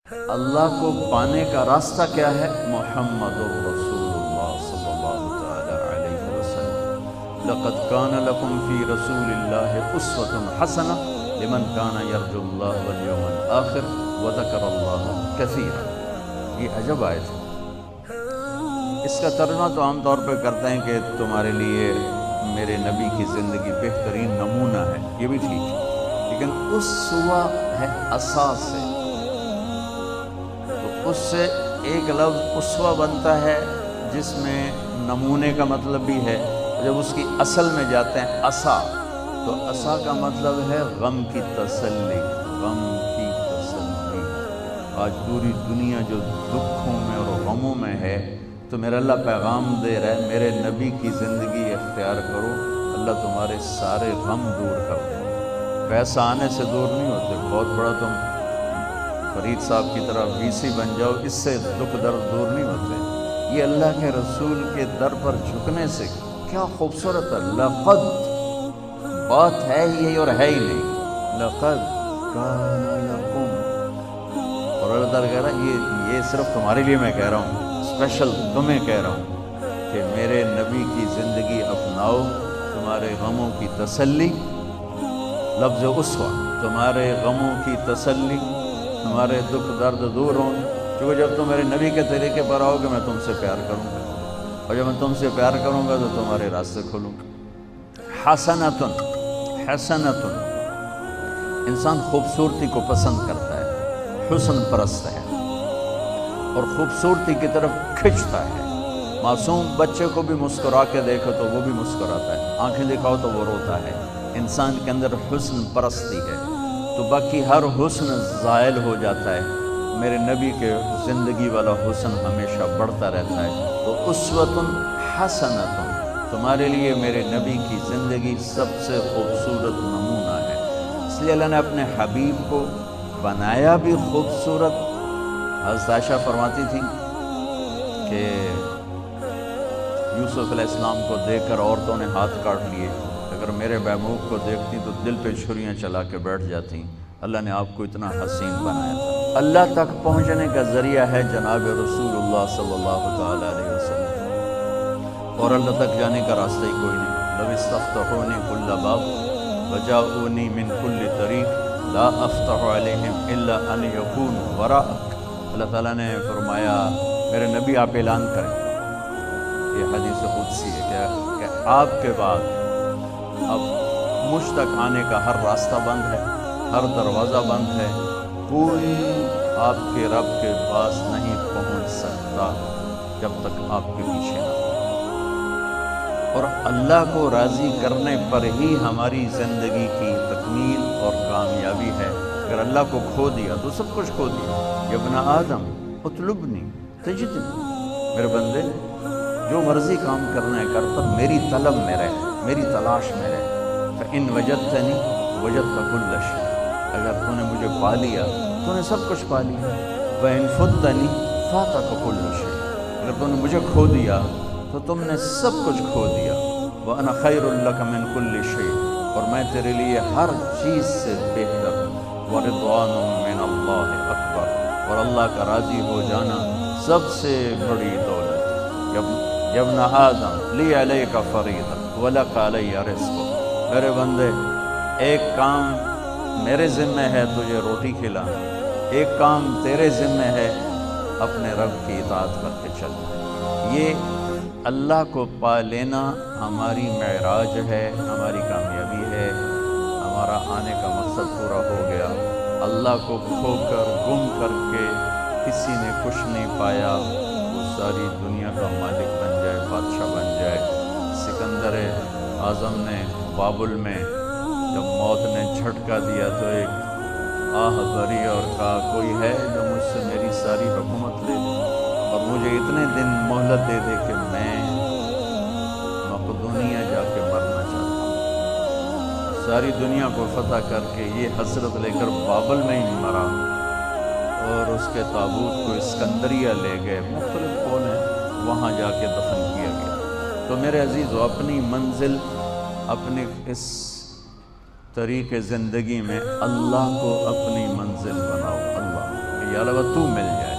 اللہ کو پانے کا راستہ کیا ہے؟ محمد رسول اللہ صلی اللہ تعالی علیہ وسلم۔ لقد کان لکم فی رسول اللہ اسوۃ حسنہ لمن کان یرجو اللہ والیوم الآخر وذکر اللہ کثیرا۔ یہ عجب آیت ہے۔ اس کا ترجمہ تو عام طور پہ کرتے ہیں کہ تمہارے لیے میرے نبی کی زندگی بہترین نمونہ ہے، یہ بھی ٹھیک ہے، لیکن اسوہ ہے اساس ہے، اس سے ایک لفظ اسوہ بنتا ہے جس میں نمونے کا مطلب بھی ہے۔ جب اس کی اصل میں جاتے ہیں اسا، تو اسا کا مطلب ہے غم کی تسلی، غم کی تسلی۔ آج پوری دنیا جو دکھوں میں اور غموں میں ہے، تو میرا اللہ پیغام دے رہا ہے میرے نبی کی زندگی اختیار کرو، اللہ تمہارے سارے غم دور کر دے۔ پیسہ آنے سے دور نہیں ہوتے، بہت بڑا تم فرید صاحب کی طرح وی بن جاؤ، اس سے دکھ درد دور نہیں ہوتے۔ یہ اللہ کے رسول کے در پر جھکنے سے کیا خوبصورت ہے۔ لقد بات ہے ہی اور ہے ہی نہیں، لقد کان لکم، اور اللہ تعالیٰ کہہ رہا ہے یہ صرف تمہارے لیے میں کہہ رہا ہوں، اسپیشل تمہیں کہہ رہا ہوں کہ میرے نبی کی زندگی اپناؤ، تمہارے غموں کی تسلی۔ لفظ اسوہ، تمہارے غموں کی تسلی، تمہارے دکھ درد دور ہوں، کیونکہ جب تم میرے نبی کے طریقے پر آؤ گے میں تم سے پیار کروں گا، اور جب میں تم سے پیار کروں گا تو تمہارے راستے کھولوں گا۔ حسنۃ، حسنۃ، انسان خوبصورتی کو پسند کرتا ہے، حسن پرست ہے اور خوبصورتی کی طرف کھنچتا ہے۔ معصوم بچے کو بھی مسکرا کے دیکھو تو وہ بھی مسکراتا ہے، آنکھیں دکھاؤ تو وہ روتا ہے۔ انسان کے اندر حسن پرستی ہے، تو باقی ہر حسن زائل ہو جاتا ہے، میرے نبی کے زندگی والا حسن ہمیشہ بڑھتا رہتا ہے۔ تو اسوۃ حسنۃ، تمہارے لیے میرے نبی کی زندگی سب سے خوبصورت نمونہ ہے۔ اس لیے اللہ نے اپنے حبیب کو بنایا بھی خوبصورت۔ حضرت عائشہ فرماتی تھی کہ یوسف علیہ السلام کو دیکھ کر عورتوں نے ہاتھ کاٹ لیے، اگر میرے محبوب کو دیکھتی تو دل پہ چھریاں چلا کے بیٹھ جاتی۔ اللہ نے آپ کو اتنا حسین بنایا تھا۔ اللہ تک پہنچنے کا ذریعہ ہے جناب رسول اللہ صلی اللہ تعالی علیہ وسلم، اور اللہ تک جانے کا راستہ ہی کوئی نہیں۔ لو استفتحونی کل باب وجاؤنی من کل طریق لا افتح علیہم الا ان یکونوا وراءک۔ اللہ تعالیٰ نے فرمایا میرے نبی آپ اعلان کریں، یہ حدیث قدسی ہے کہ آپ کے بعد اب مجھ تک آنے کا ہر راستہ بند ہے، ہر دروازہ بند ہے، کوئی آپ کے رب کے پاس نہیں پہنچ سکتا جب تک آپ کے پیچھے نہ ہو۔ اور اللہ کو راضی کرنے پر ہی ہماری زندگی کی تکمیل اور کامیابی ہے۔ اگر اللہ کو کھو دیا تو سب کچھ کھو دیا۔ یا ابن آدم اطلبنی تجدنی، میرے بندے جو مرضی کام کرنا ہے کر، پر میری طلب میں رہ، میری تلاش میں رہ۔ فَإِن وَجَدْتَنِي وَجَدْتَ كُلَّ شَيْءٍ، اگر تو نے مجھے پا لیا تو نے سب کچھ پا لیا۔ وَإِن فُتَّنِي فَاتَكَ كُلُّ شَيْءٍ، اگر تو نے مجھے کھو دیا تو تم نے سب کچھ کھو دیا۔ وَأَنَا خَيْرٌ لَكَ مِن كُلِّ شَيْءٍ، اور میں تیرے لیے ہر چیز سے بہتر ہوں۔ وَرِضْوَانٌ مِّنَ اللَّهِ أَكْبَرُ، اور اللہ کا راضی ہو جانا سب سے بڑی دولت۔ یا ابن آدم لی علیک فریضہ ولک علی رزق، میرے بندے ایک کام میرے ذمہ ہے تجھے روٹی کھلانا، ایک کام تیرے ذمہ ہے اپنے رب کی اطاعت کر کے چلنا۔ یہ اللہ کو پا لینا ہماری معراج ہے، ہماری کامیابی ہے، ہمارا آنے کا مقصد پورا ہو گیا۔ اللہ کو کھو کر گم کر کے کسی نے کچھ نہیں پایا، وہ ساری دنیا کا مالک بن جائے، بادشاہ بن جائے۔ سکندر اعظم نے بابل میں جب موت نے جھٹکا دیا تو ایک آہ بھری اور کہا کوئی ہے جو مجھ سے میری ساری حکومت لے لے اور مجھے اتنے دن مہلت دے دے کہ میں مقدونیہ جا کے مرنا چاہتا ہوں۔ ساری دنیا کو فتح کر کے یہ حسرت لے کر بابل میں ہی مرا، اور اس کے تابوت کو اسکندریہ لے گئے، مختلف قول ہیں، وہاں جا کے دفن کیا گیا۔ تو میرے عزیزو، اپنی منزل، اپنے اس طریق زندگی میں اللہ کو اپنی منزل بناؤ۔ اللہ یا اللہ تو مل جائے۔